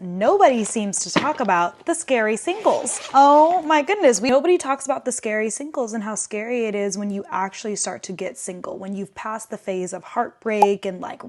nobody seems to talk about the scary singles. Oh my goodness, nobody talks about the scary singles and how scary it is when you actually start to get single, when you've passed the phase of heartbreak and like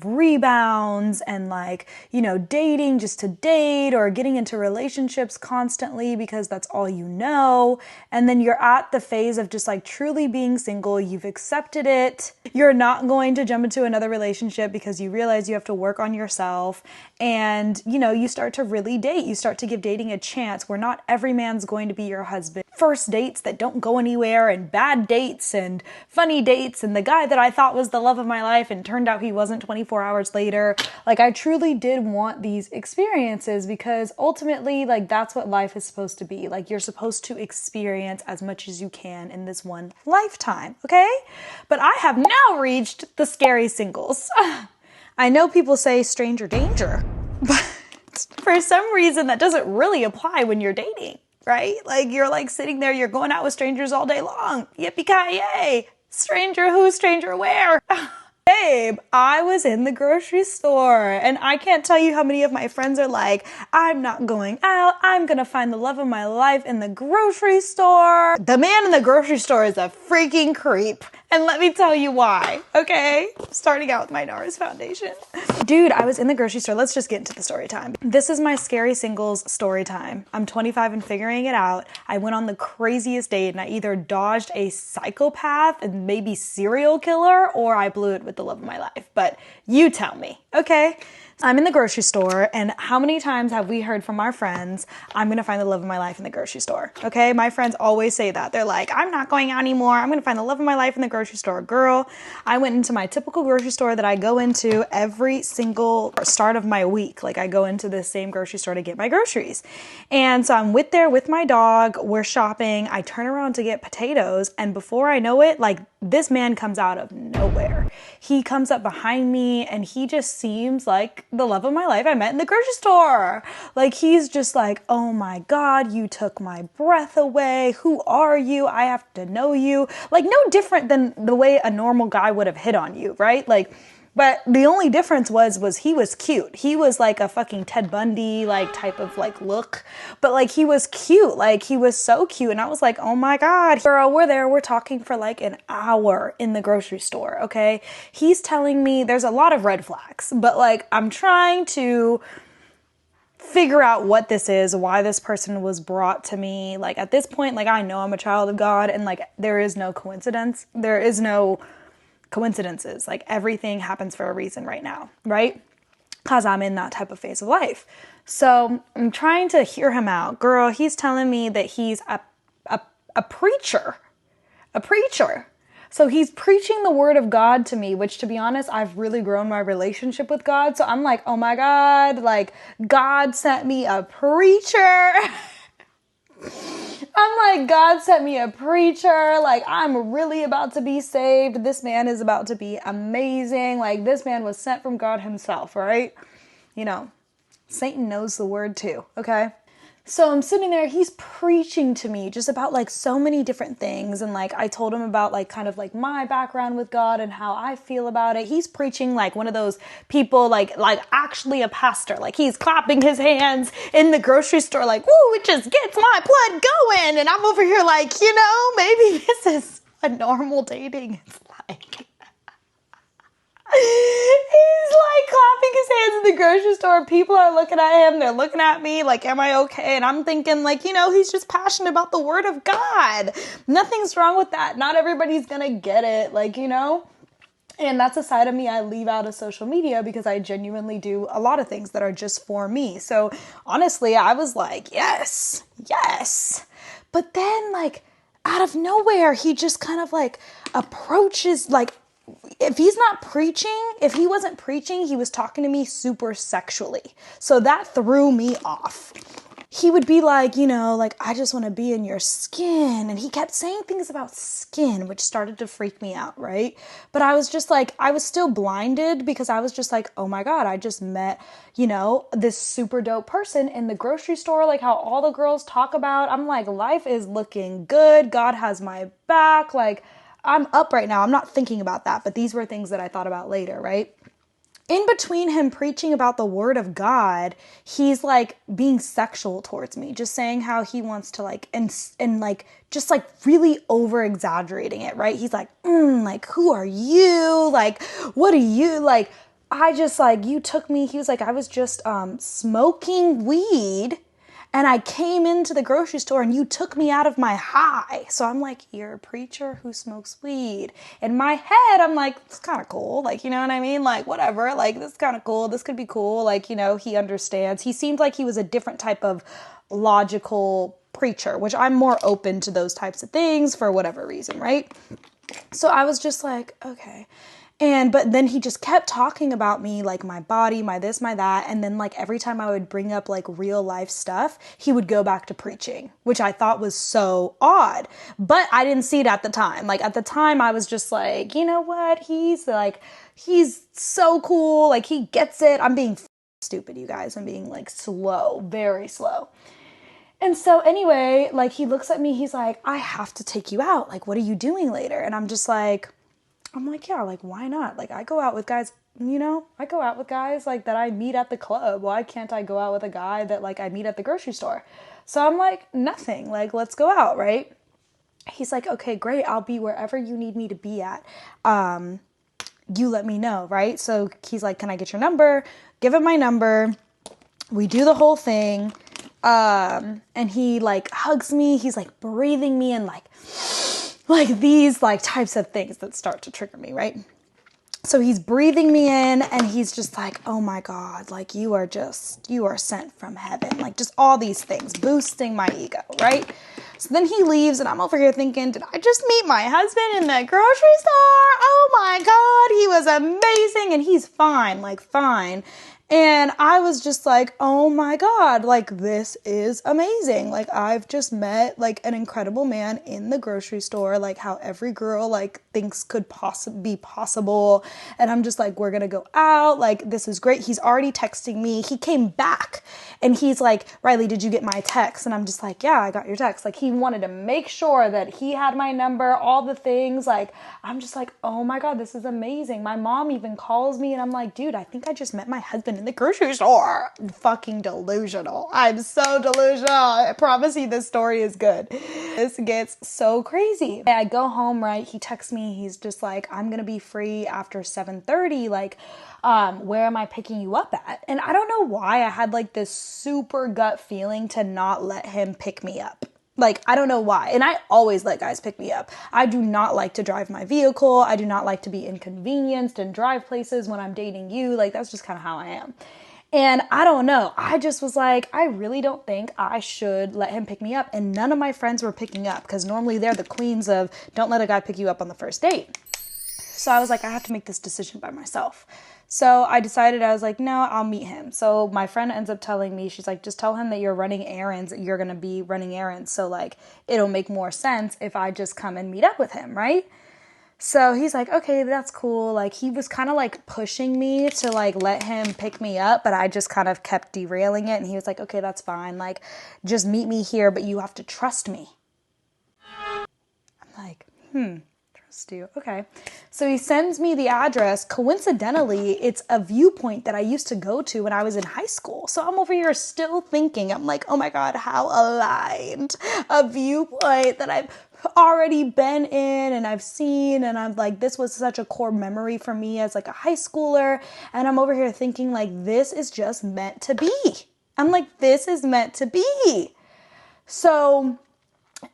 rebounds and like, you know, dating just to date or getting into relationships constantly because that's all you know. And then you're at the phase of just like truly being single. You've accepted it. You're not going to jump into another relationship because you realize you have to work on yourself. And, you know, you start to really date. You start to give dating a chance where not every man's going to be your husband. First dates that don't go anywhere and bad dates and funny dates and the guy that I thought was the love of my life and turned out he wasn't 24 hours later. Like, I truly did want these experiences because ultimately, like, that's what life is supposed to be. Like, you're supposed to experience as much as you can in this one lifetime, okay? But I have now reached the scary singles. I know people say stranger danger, but for some reason that doesn't really apply when you're dating, right? Like, you're like sitting there, you're going out with strangers all day long. Yippee-ki-yay! Stranger who, stranger where? Babe, I was in the grocery store and I can't tell you how many of my friends are like, I'm not going out. I'm going to find the love of my life in the grocery store. The man in the grocery store is a freaking creep. And let me tell you why, okay? Starting out with my NARS foundation. Dude, I was in the grocery store. Let's just get into the story time. This is my scary singles story time. I'm 25 and figuring it out. I went on the craziest date and I either dodged a psychopath and maybe serial killer or I blew it with the love of my life. But you tell me, okay? I'm in the grocery store, and how many times have we heard from our friends, I'm gonna find the love of my life in the grocery store, okay? My friends always say that. They're like, I'm not going out anymore. I'm gonna find the love of my life in the grocery store. Girl, I went into my typical grocery store that I go into every single start of my week. Like, I go into the same grocery store to get my groceries. And so I'm there with my dog, we're shopping, I turn around to get potatoes, and before I know it, like, this man comes out of nowhere. He comes up behind me and he just seems like the love of my life I met in the grocery store. Like, he's just like, oh my God, you took my breath away. Who are you? I have to know you. Like, no different than the way a normal guy would have hit on you, right? Like, but the only difference was he was cute. He was like a fucking Ted Bundy, like, type of like look, but like, he was cute. Like, he was so cute. And I was like, oh my God, girl, we're talking for like an hour in the grocery store. Okay. He's telling me there's a lot of red flags, but like, I'm trying to figure out what this is, why this person was brought to me. Like, at this point, like, I know I'm a child of God and like, there is no coincidence. There is no coincidences. Like, everything happens for a reason right now, right? Because I'm in that type of phase of life. So I'm trying to hear him out. Girl, he's telling me that he's a preacher. A preacher. So he's preaching the word of God to me, which, to be honest, I've really grown my relationship with God. So I'm like, oh my God, like, God sent me a preacher. I'm like, God sent me a preacher. Like, I'm really about to be saved. This man is about to be amazing. Like, this man was sent from God himself, right? You know, Satan knows the word too, okay? So I'm sitting there, he's preaching to me just about like so many different things. And like, I told him about like kind of like my background with God and how I feel about it. He's preaching like one of those people, like actually a pastor, like he's clapping his hands in the grocery store, like, woo, it just gets my blood going. And I'm over here like, you know, maybe this is what normal dating is like. He's like clapping his hands in the grocery store. People are looking at him. They're looking at me like, am I okay? And I'm thinking like, you know, he's just passionate about the word of God. Nothing's wrong with that. Not everybody's gonna get it. Like, you know, and that's a side of me I leave out of social media because I genuinely do a lot of things that are just for me. So honestly, I was like, yes, yes. But then like out of nowhere, he just kind of like approaches like, if he's not preaching, if he wasn't preaching, he was talking to me super sexually. So that threw me off. He would be like, you know, like, I just want to be in your skin. And he kept saying things about skin, which started to freak me out, right? But I was just like, I was still blinded because I was just like, oh my God, I just met, you know, this super dope person in the grocery store, like how all the girls talk about. I'm like, life is looking good. God has my back. Like, I'm up right now. I'm not thinking about that, but these were things that I thought about later, right? in between him preaching about the word of God, he's like being sexual towards me, just saying how he wants to like, and like, just like really over exaggerating it, right? He's like, like, who are you? Like, what are you? Like, I just like, you took me, he was like, I was just smoking weed and I came into the grocery store and you took me out of my high. So I'm like, you're a preacher who smokes weed. In my head, I'm like, it's kind of cool. Like, you know what I mean? Like, whatever. Like, this is kind of cool. This could be cool. Like, you know, he understands. He seemed like he was a different type of logical preacher, which I'm more open to those types of things for whatever reason, right? So I was just like, okay. But then he just kept talking about me, like my body, my this, my that. And then like every time I would bring up like real life stuff, he would go back to preaching, which I thought was so odd. But I didn't see it at the time. Like at the time I was just like, you know what? He's so cool. Like he gets it. I'm being stupid, you guys. I'm being like slow, very slow. And so anyway, like he looks at me, he's like, I have to take you out. Like, what are you doing later? And I'm like, yeah, like, why not? Like, I go out with guys, you know, I go out with guys like that I meet at the club. Why can't I go out with a guy that like I meet at the grocery store? So I'm like, nothing, like, let's go out, right? He's like, okay, great. I'll be wherever you need me to be at. You let me know, right? So he's like, can I get your number? Give him my number. We do the whole thing. And he like hugs me. He's like breathing me in like these like types of things that start to trigger me, right? So he's breathing me in and he's just like, oh my God, like you are sent from heaven. Like just all these things boosting my ego, right? So then he leaves and I'm over here thinking, did I just meet my husband in the grocery store? Oh my God, he was amazing and he's fine, like fine. And I was just like, oh my God, like this is amazing. Like I've just met like an incredible man in the grocery store, like how every girl like thinks could be possible. And I'm just like, we're going to go out. Like, this is great. He's already texting me. He came back and he's like, Riley, did you get my text? And I'm just like, yeah, I got your text. Like he wanted to make sure that he had my number, all the things. Like, I'm just like, oh my God, this is amazing. My mom even calls me and I'm like, dude, I think I just met my husband in the grocery store. Fucking delusional. I'm so delusional. I promise you this story is good. This gets so crazy. I go home, right? He texts me. He's just like, I'm going to be free after 7:30. Like, where am I picking you up at? And I don't know why I had like this super gut feeling to not let him pick me up. Like, I don't know why. And I always let guys pick me up. I do not like to drive my vehicle. I do not like to be inconvenienced and drive places when I'm dating you. Like, that's just kind of how I am. And I don't know. I just was like, I really don't think I should let him pick me up. And none of my friends were picking up because normally they're the queens of don't let a guy pick you up on the first date. So I was like, I have to make this decision by myself. So I decided, I was like, no, I'll meet him. So my friend ends up telling me, she's like, just tell him that you're running errands. You're going to be running errands. So like, it'll make more sense if I just come and meet up with him, right? So he's like, okay, that's cool. Like he was kind of like pushing me to like let him pick me up, but I just kind of kept derailing it. And he was like, okay, that's fine. Like just meet me here, but you have to trust me. I'm like, trust you. Okay. So he sends me the address. Coincidentally, it's a viewpoint that I used to go to when I was in high school. So I'm over here still thinking, I'm like, oh my God, how aligned. A viewpoint that I've already been in and I've seen, and I'm like, this was such a core memory for me as like a high schooler. And I'm over here thinking like, this is just meant to be. I'm like, this is meant to be. So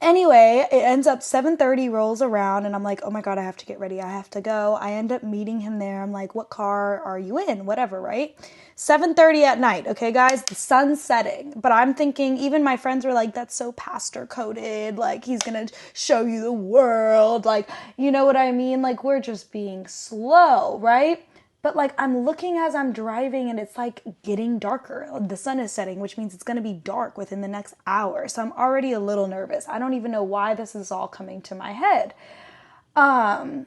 anyway, it ends up 7:30 rolls around and I'm like, oh my God, I have to get ready. I have to go. I end up meeting him there. I'm like, what car are you in? Whatever, right? 7:30 at night. Okay, guys, the sun's setting. But I'm thinking, even my friends were like, that's so pastor coded. Like, he's going to show you the world. Like, you know what I mean? Like, we're just being slow, right? But like I'm looking as I'm driving and it's like getting darker. The sun is setting, which means it's going to be dark within the next hour. So I'm already a little nervous. I don't even know why this is all coming to my head. But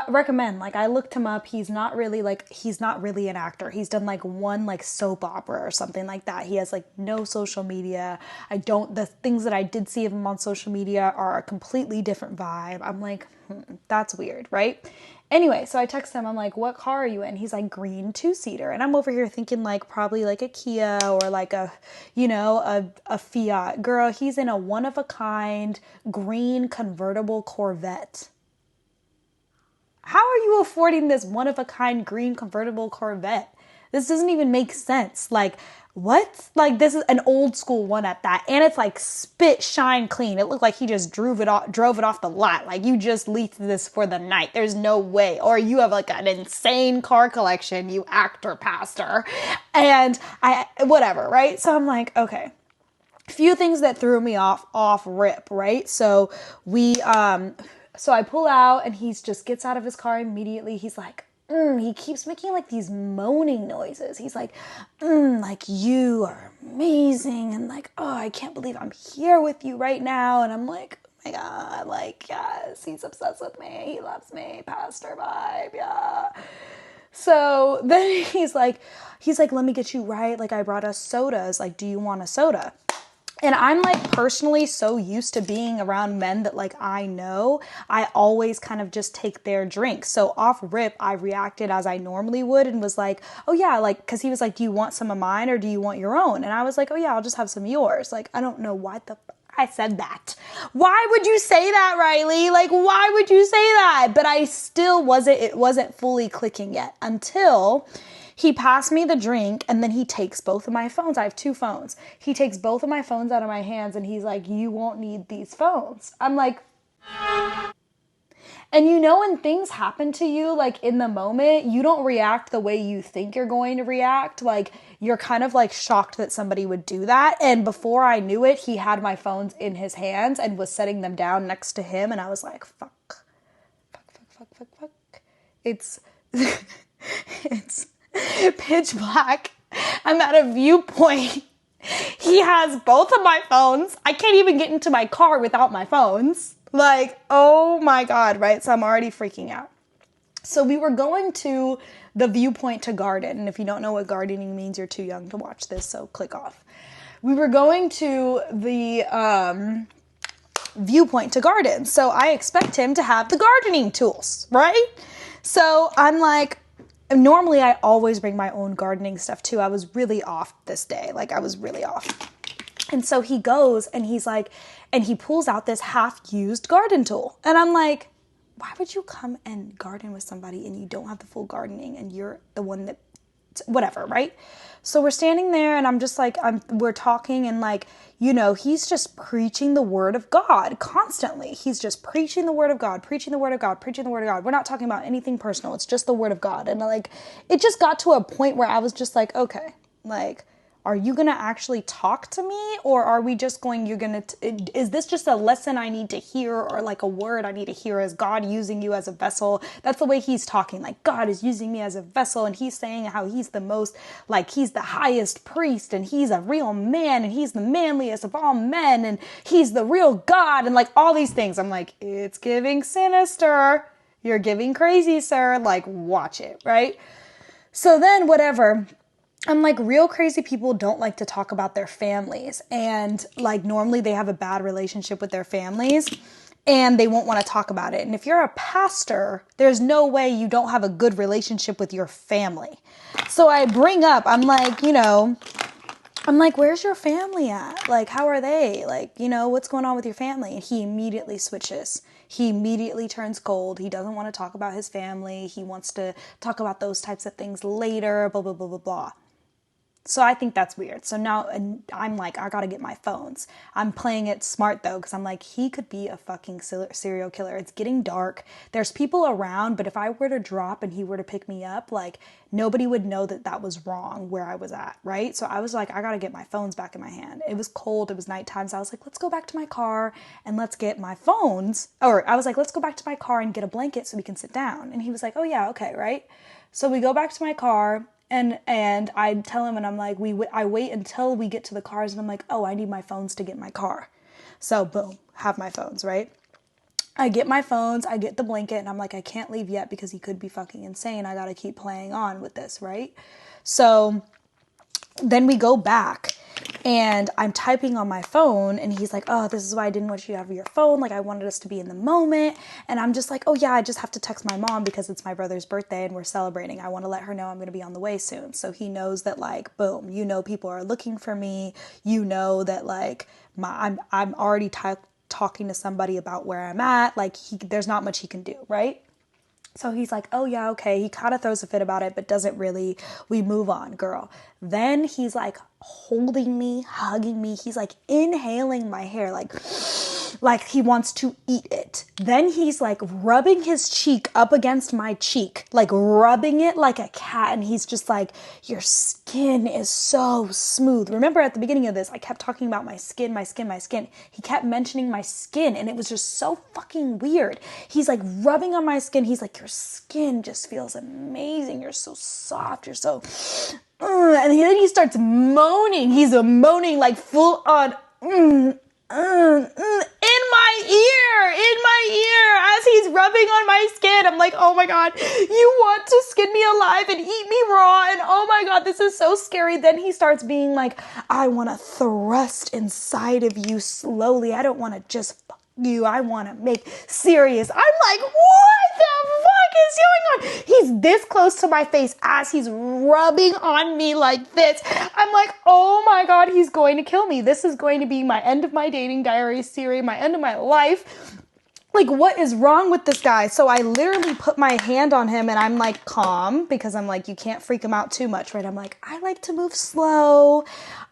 recommend, like I looked him up. He's not really an actor. He's done like one like soap opera or something like that. He has like no social media. The things that I did see of him on social media are a completely different vibe. I'm like, that's weird, right? Anyway, so I text him, I'm like, what car are you in? He's like, green 2-seater. And I'm over here thinking like probably like a Kia or like a, a Fiat. Girl, he's in a one-of-a-kind green convertible Corvette. How are you affording this one-of-a-kind green convertible Corvette? This doesn't even make sense. Like, what? Like, this is an old school one at that. And it's like spit shine clean. It looked like he just drove it off the lot. Like, you just leased this for the night. There's no way. Or you have like an insane car collection, you actor pastor. And whatever, right? So I'm like, okay. Few things that threw me off rip, right? So so I pull out and he just gets out of his car immediately. He's like, he keeps making like these moaning noises. He's like, like, you are amazing. And like, oh, I can't believe I'm here with you right now. And I'm like, oh my God, like, yes, he's obsessed with me. He loves me. Pastor vibe. Yeah. So then he's like, let me get you right. Like, I brought us sodas. Like, do you want a soda? And I'm like personally so used to being around men that like I know, I always kind of just take their drink. So off rip, I reacted as I normally would and was like, oh yeah, like, cause he was like, do you want some of mine or do you want your own? And I was like, oh yeah, I'll just have some of yours. Like, I don't know why I said that. Why would you say that, Riley? Like, why would you say that? But I still it wasn't fully clicking yet until he passed me the drink and then he takes both of my phones. I have 2 phones. He takes both of my phones out of my hands and he's like, you won't need these phones. I'm like, and when things happen to you, like in the moment, you don't react the way you think you're going to react. Like you're kind of like shocked that somebody would do that. And before I knew it, he had my phones in his hands and was setting them down next to him. And I was like, fuck. It's pitch black. I'm at a viewpoint. He has both of my phones. I can't even get into my car without my phones. Like, oh my God, right? So I'm already freaking out. So we were going to the viewpoint to garden. And if you don't know what gardening means, you're too young to watch this, so click off. We were going to the viewpoint to garden. So I expect him to have the gardening tools, right? So I'm like, normally I always bring my own gardening stuff too. I was really off this day. Like I was really off. And so he goes and he's like, and he pulls out this half-used garden tool. And I'm like, why would you come and garden with somebody and you don't have the full gardening and you're the one that, whatever, right? So we're standing there and I'm just like, we're talking and like, he's just preaching the word of God constantly. He's just preaching the word of God, preaching the word of God, preaching the word of God. We're not talking about anything personal. It's just the word of God. And like, it just got to a point where I was just like, okay, like, are you going to actually talk to me or are we just going, is this just a lesson I need to hear or like a word I need to hear? Is God using you as a vessel? That's the way he's talking. Like God is using me as a vessel and he's saying how he's the most, like he's the highest priest and he's a real man and he's the manliest of all men and he's the real God and like all these things. I'm like, it's giving sinister. You're giving crazy, sir. Like watch it, right? So then whatever. I'm like, real crazy people don't like to talk about their families. And like, normally they have a bad relationship with their families and they won't want to talk about it. And if you're a pastor, there's no way you don't have a good relationship with your family. So I bring up, I'm like, where's your family at? Like, how are they? Like, what's going on with your family? And he immediately switches. He immediately turns cold. He doesn't want to talk about his family. He wants to talk about those types of things later, blah, blah, blah, blah, blah. So I think that's weird. So now I'm like, I gotta get my phones. I'm playing it smart though, because I'm like, he could be a fucking serial killer. It's getting dark. There's people around, but if I were to drop and he were to pick me up, like nobody would know that that was wrong where I was at, right? So I was like, I gotta get my phones back in my hand. It was cold. It was nighttime. So I was like, let's go back to my car and let's get my phones. Or I was like, let's go back to my car and get a blanket so we can sit down. And he was like, oh yeah, okay, right? So we go back to my car. And I tell him and I'm like, I wait until we get to the cars and I'm like, oh, I need my phones to get my car. So boom, have my phones, right? I get my phones, I get the blanket and I'm like, I can't leave yet because he could be fucking insane. I got to keep playing on with this, right? So then we go back And I'm typing on my phone and he's like, oh, this is why I didn't want you to have your phone. Like, I wanted us to be in the moment. And I'm just like, oh yeah, I just have to text my mom because it's my brother's birthday and we're celebrating. I want to let her know I'm going to be on the way soon. So he knows that, like, boom, you know, people are looking for me. You know that, like, I'm already talking to somebody about where I'm at. Like, there's not much he can do, right? So he's like, oh yeah, okay. He kind of throws a fit about it, but doesn't really. We move on, girl. Then he's like holding me, hugging me. He's like inhaling my hair, like he wants to eat it. Then he's like rubbing his cheek up against my cheek, like rubbing it like a cat. And he's just like, your skin is so smooth. Remember at the beginning of this, I kept talking about my skin, my skin, my skin. He kept mentioning my skin and it was just so fucking weird. He's like rubbing on my skin. He's like, your skin just feels amazing. You're so soft. You're so... And then he starts moaning. He's moaning like full on... in my ear, as he's rubbing on my skin. I'm like, oh my God, you want to skin me alive and eat me raw. And oh my God, this is so scary. Then he starts being like, I want to thrust inside of you slowly. I don't want to just fuck you. I want to make serious. I'm like, what the fuck is going on? He's this close to my face as he's rubbing on me like this. I'm like, oh my God, he's going to kill me. This is going to be my end of my dating diary series, my end of my life. Like, what is wrong with this guy? So I literally put my hand on him and I'm like calm because I'm like, you can't freak him out too much, right? I'm like, I like to move slow.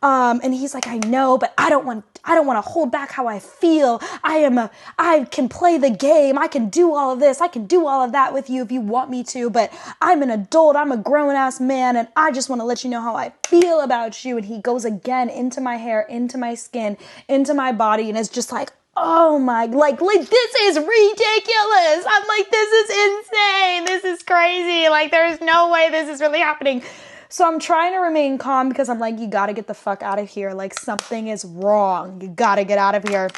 And he's like, I know, but I don't want to hold back how I feel. I can play the game. I can do all of this. I can do all of that with you if you want me to, but I'm an adult. I'm a grown ass man. And I just want to let you know how I feel about you. And he goes again into my hair, into my skin, into my body. And it's just like, oh my, like this is ridiculous. I'm like, this is insane. This is crazy. Like, there's no way this is really happening. So I'm trying to remain calm because I'm like, you got to get the fuck out of here. Like, something is wrong. You got to get out of here.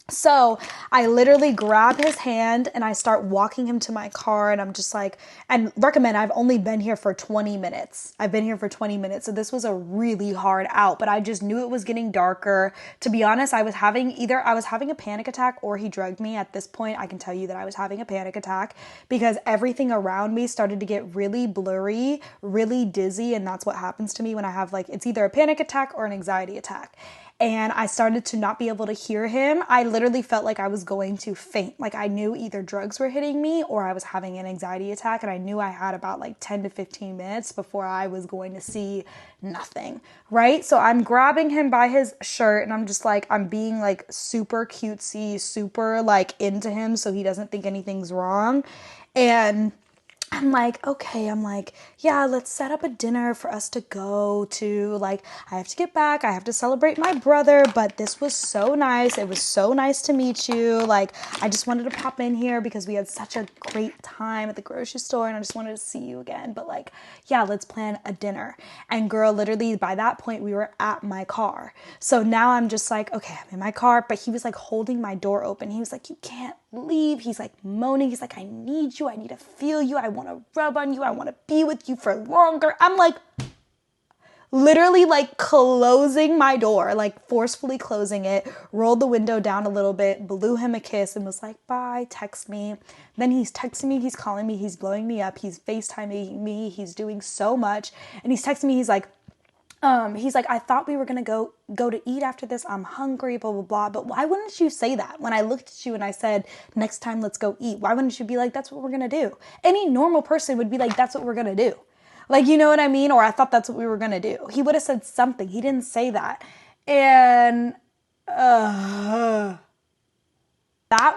So I literally grab his hand and I start walking him to my car and I'm just like, and recommend, I've only been here for 20 minutes. I've been here for 20 minutes. So this was a really hard out, but I just knew it was getting darker. To be honest, I was having a panic attack or he drugged me. At this point, I can tell you that I was having a panic attack because everything around me started to get really blurry, really dizzy. And that's what happens to me when I have, like, it's either a panic attack or an anxiety attack. And I started to not be able to hear him. I literally felt like I was going to faint. Like, I knew either drugs were hitting me or I was having an anxiety attack. And I knew I had about like 10 to 15 minutes before I was going to see nothing, right? So I'm grabbing him by his shirt and I'm just like, I'm being like super cutesy, super like into him so he doesn't think anything's wrong. And I'm like, okay, yeah, let's set up a dinner for us to go to. Like, I have to get back. I have to celebrate my brother, but this was so nice. It was so nice to meet you. Like, I just wanted to pop in here because we had such a great time at the grocery store and I just wanted to see you again. But like, yeah, let's plan a dinner. And girl, literally by that point, we were at my car. So now I'm just like, okay, I'm in my car, but he was like holding my door open. He was like, you can't leave. He's like moaning. He's like, I need you. I need to feel you. I want to rub on you. I want to be with you for longer. I'm like literally like closing my door, like forcefully closing it, rolled the window down a little bit, blew him a kiss and was like, bye, text me. Then he's texting me, he's calling me, he's blowing me up, he's FaceTiming me, he's doing so much. And he's texting me, he's like, I thought we were going to go to eat after this. I'm hungry, blah, blah, blah. But why wouldn't you say that? When I looked at you and I said, next time let's go eat, why wouldn't you be like, that's what we're going to do? Any normal person would be like, that's what we're going to do. Like, you know what I mean? Or I thought that's what we were going to do. He would have said something. He didn't say that. And that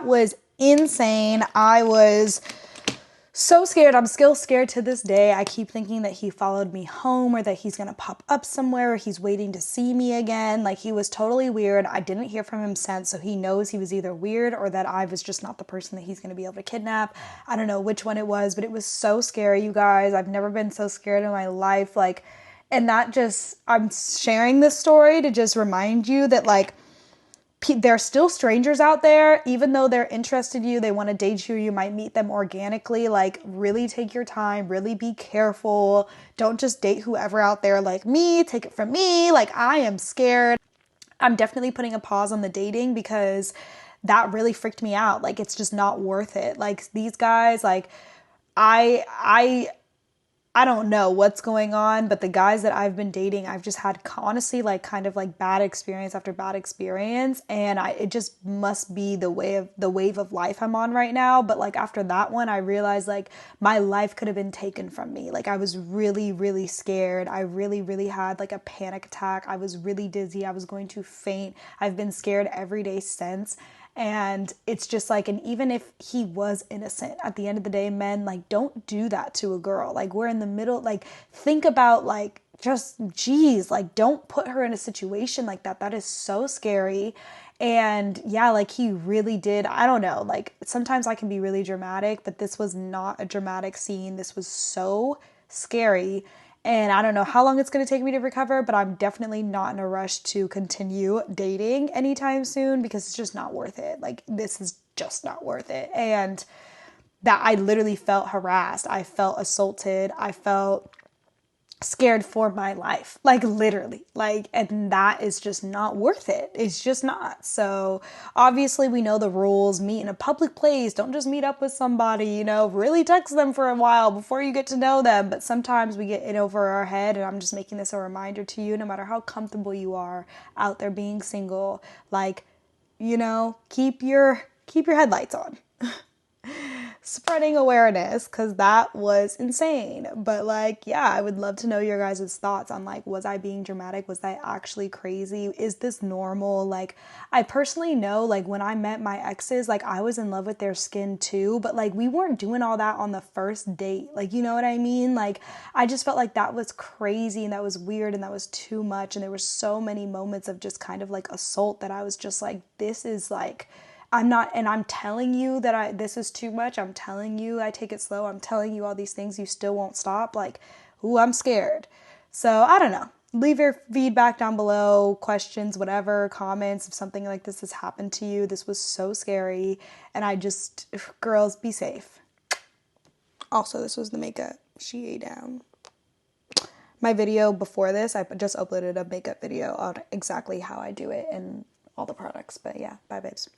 was insane. I was so scared. I'm still scared to this day. I keep thinking that he followed me home or that he's going to pop up somewhere or he's waiting to see me again. Like, he was totally weird. I didn't hear from him since, so he knows he was either weird or that I was just not the person that he's going to be able to kidnap. I don't know which one it was, but it was so scary, you guys. I've never been so scared in my life. Like, and that just, I'm sharing this story to just remind you that, like, they're still strangers out there. Even though they're interested in you, they want to date you, you might meet them organically. Like, really take your time, really be careful. Don't just date whoever out there like me. Take it from me. Like, I am scared. I'm definitely putting a pause on the dating because that really freaked me out. Like, it's just not worth it. Like, these guys, like, I don't know what's going on, but the guys that I've been dating, I've just had honestly like kind of like bad experience after bad experience, and it just must be the wave of life I'm on right now. But like after that one, I realized like my life could have been taken from me. Like, I was really, really scared. I really, really had like a panic attack. I was really dizzy. I was going to faint. I've been scared every day since. And it's just like, and even if he was innocent, at the end of the day, men, like, don't do that to a girl. Like, we're in the middle, like, think about, like, just, geez, like, don't put her in a situation like that. That is so scary. And yeah, like, he really did, I don't know, like, sometimes I can be really dramatic, but this was not a dramatic scene. This was so scary. And I don't know how long it's going to take me to recover, but I'm definitely not in a rush to continue dating anytime soon because it's just not worth it. Like, this is just not worth it. And that I literally felt harassed. I felt assaulted. I felt scared for my life, like, literally, like, and that is just not worth it. It's just not. So obviously we know the rules. Meet in a public place. Don't just meet up with somebody, you know, really text them for a while before you get to know them. But sometimes we get in over our head, and I'm just making this a reminder to you, no matter how comfortable you are out there being single, like, you know, keep your headlights on. Spreading awareness, because that was insane. But like, yeah, I would love to know your guys' thoughts on like, was I being dramatic? Was I actually crazy? Is this normal? Like, I personally know, like, when I met my exes, like, I was in love with their skin too, but like, we weren't doing all that on the first date. Like, you know what I mean? Like, I just felt like that was crazy and that was weird and that was too much. And there were so many moments of just kind of like assault that I was just like, this is like, I'm not, and I'm telling you that this is too much. I'm telling you I take it slow. I'm telling you all these things. You still won't stop. Like, ooh, I'm scared. So I don't know. Leave your feedback down below, questions, whatever, comments if something like this has happened to you. This was so scary. And girls, be safe. Also, this was the makeup. She ate down. My video before this, I just uploaded a makeup video on exactly how I do it and all the products. But yeah, bye babes.